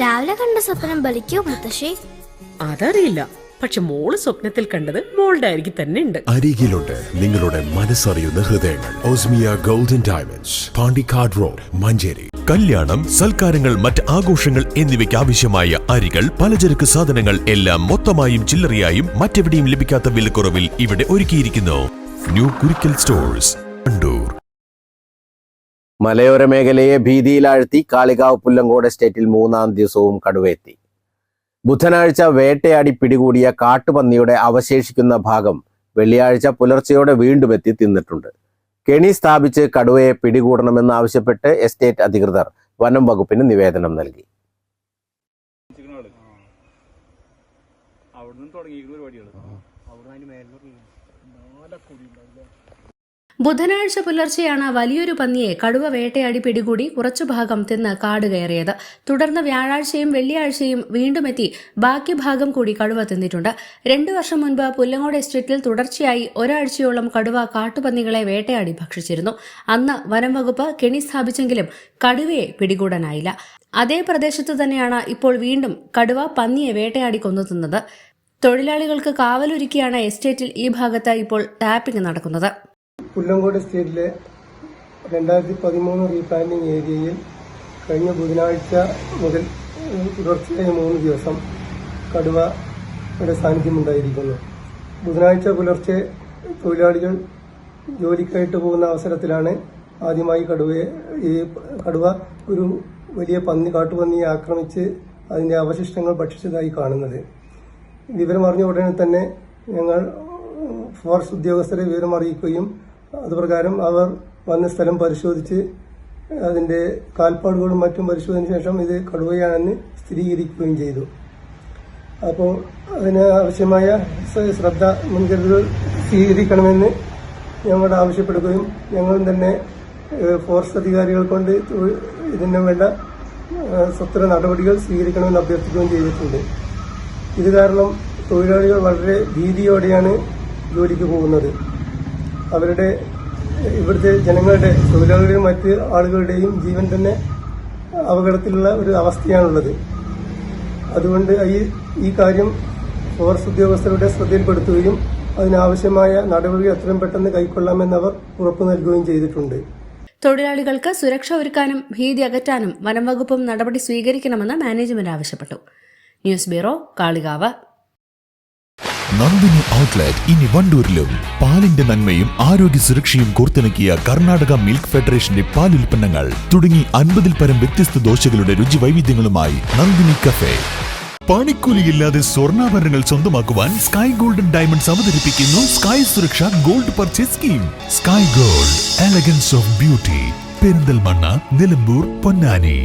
രാവിലെ കണ്ട സ്വപ്നം ബലിക്കോ മുത്തശ്ശി? അതറിയില്ല, പക്ഷെ മോള് സ്വപ്നത്തിൽ കണ്ടത് മോളുടെ അരികിൽ തന്നെ ഉണ്ട്. അരികിലുണ്ട് നിങ്ങളുടെ മനസ്സറിയുന്ന ഹൃദയങ്ങൾ. Osmia golden diamonds, Pandikkad road, Manjeri. കല്യാണം, സൽക്കാരങ്ങൾ, മറ്റ് ആഘോഷങ്ങൾ എന്നിവയ്ക്ക് ആവശ്യമായ അരികൾ, പലചരക്ക് സാധനങ്ങൾ എല്ലാം മൊത്തമായും ചില്ലറയായും മറ്റെവിടെയും ലഭിക്കാത്ത വിലക്കുറവിൽ ഇവിടെ ഒരുക്കിയിരിക്കുന്നു. New Kurikkal stores, Kandoor. മലയോര മേഖലയെ ഭീതിയിലാഴ്ത്തി കാളികാവ് പുല്ലങ്കോട് എസ്റ്റേറ്റിൽ 3-ാം ദിവസവും കടുവയെത്തി. ബുധനാഴ്ച വേട്ടയാടി പിടികൂടിയ കാട്ടുപന്നിയുടെ അവശേഷിക്കുന്ന ഭാഗം വെള്ളിയാഴ്ച പുലർച്ചെയോടെ വീണ്ടും എത്തി തിന്നിട്ടുണ്ട്. കെണി സ്ഥാപിച്ച് കടുവയെ പിടികൂടണമെന്നാവശ്യപ്പെട്ട് എസ്റ്റേറ്റ് അധികൃതർ വനം വകുപ്പിന് നിവേദനം നൽകി. ബുധനാഴ്ച പുലർച്ചെയാണ് വലിയൊരു പന്നിയെ കടുവ വേട്ടയാടി പിടികൂടി കുറച്ചു ഭാഗം തിന്ന് കാട് കയറിയത്. തുടർന്ന് വ്യാഴാഴ്ചയും വെള്ളിയാഴ്ചയും വീണ്ടും എത്തി ബാക്കി ഭാഗം കൂടി കടുവ തിന്നിട്ടുണ്ട്. 2 വർഷം മുൻപ് പുല്ലങ്ങോട് എസ്റ്റേറ്റിൽ തുടർച്ചയായി ഒരാഴ്ചയോളം കടുവ കാട്ടുപന്നികളെ വേട്ടയാടി ഭക്ഷിച്ചിരുന്നു. അന്ന് വനം വകുപ്പ് കെണി സ്ഥാപിച്ചെങ്കിലും കടുവയെ പിടികൂടാനായില്ല. അതേ പ്രദേശത്ത് തന്നെയാണ് ഇപ്പോൾ വീണ്ടും കടുവ പന്നിയെ വേട്ടയാടി കൊന്നു തിന്നത്. തൊഴിലാളികൾക്ക് കാവലൊരുക്കിയാണ് എസ്റ്റേറ്റിൽ ഈ ഭാഗത്ത് ഇപ്പോൾ ടാപ്പിംഗ് നടക്കുന്നത്. പുല്ലങ്കോട് എസ്റ്റേറ്റിലെ 2013 റീപ്ലാന്റിംഗ് ഏരിയയിൽ കഴിഞ്ഞ ബുധനാഴ്ച മുതൽ തുടർച്ചയായ 3 ദിവസം കടുവയുടെ സാന്നിധ്യമുണ്ടായിരിക്കുന്നു. ബുധനാഴ്ച പുലർച്ചെ തൊഴിലാളികൾ ജോലിക്കായിട്ട് പോകുന്ന അവസരത്തിലാണ് ആദ്യമായി കടുവ ഒരു വലിയ കാട്ടുപന്നിയെ ആക്രമിച്ച് അതിന്റെ അവശിഷ്ടങ്ങൾ ഭക്ഷിച്ചതായി കാണുന്നത്. വിവരം അറിഞ്ഞ ഉടനെ തന്നെ ഞങ്ങൾ ഫോറസ്റ്റ് ഉദ്യോഗസ്ഥരെ വിവരം അറിയിക്കുകയും അതുപ്രകാരം അവർ വന്ന സ്ഥലം പരിശോധിച്ച് അതിന്റെ കാൽപ്പാടുകളും മറ്റും പരിശോധനയ്ക്ക് ശേഷം ഇത് കടുവയാണെന്ന് സ്ഥിരീകരിക്കുകയും ചെയ്തു. അപ്പോൾ അതിന് ആവശ്യമായ ശ്രദ്ധ മുൻകരുതൽ സ്വീകരിക്കണമെന്ന് ഞങ്ങൾ ആവശ്യപ്പെടുകയും ഞങ്ങളും തന്നെ ഫോറസ്റ്റ് അധികാരികൾ കൊണ്ട് ഇതിന് വേണ്ട സത്വര നടപടികൾ സ്വീകരിക്കണമെന്ന് അഭ്യർത്ഥിക്കുകയും ചെയ്തിട്ടുണ്ട്. ഇത് കാരണം തൊഴിലാളികൾ വളരെ ഭീതിയോടെയാണ് ജോലിക്ക് പോകുന്നത്. അവരുടെ ഇവിടുത്തെ ജനങ്ങളുടെ, തൊഴിലാളികളുടെയും മറ്റ് ആളുകളുടെയും ജീവൻ തന്നെ അപകടത്തിലുള്ള ഒരു അവസ്ഥയാണുള്ളത്. അതുകൊണ്ട് ഈ കാര്യം ഫോറസ്റ്റ് ഉദ്യോഗസ്ഥരുടെ ശ്രദ്ധയിൽപ്പെടുത്തുകയും അതിനാവശ്യമായ നടപടി എത്രയും പെട്ടെന്ന് കൈക്കൊള്ളാമെന്നവർ ഉറപ്പു നൽകുകയും ചെയ്തിട്ടുണ്ട്. തൊഴിലാളികൾക്ക് സുരക്ഷ ഒരുക്കാനും ഭീതി അകറ്റാനും വനം വകുപ്പും നടപടി സ്വീകരിക്കണമെന്ന് മാനേജ്മെന്റ് ആവശ്യപ്പെട്ടു. News bureau, Kalikavu. Nandini outlet ഇനി വണ്ടൂരിലും. പാലിന്റെ നന്മയും ആരോഗ്യ സുരക്ഷയും കോർത്തിണക്കിയ കർണാടക മിൽക്ക് ഫെഡറേഷന്റെ പാലുൽപ്പന്നങ്ങൾ തുടങ്ങി 50-ൽ പരം വ്യത്യസ്ത ദോശകളുടെ രുചി വൈവിധ്യങ്ങളുമായി നന്ദിനി കഫേ. പണിക്കൂലിയില്ലാതെ സ്വർണ്ണാഭരണങ്ങൾ സ്വന്തമാക്കുവാൻ സ്കൈ ഗോൾഡൻ ഡയമണ്ട്സ് അവതരിപ്പിക്കുന്നു സ്കൈ സുരക്ഷ gold purchase scheme. Sky gold, elegance of beauty. Perinthalmanna, Nilambur, Ponnani.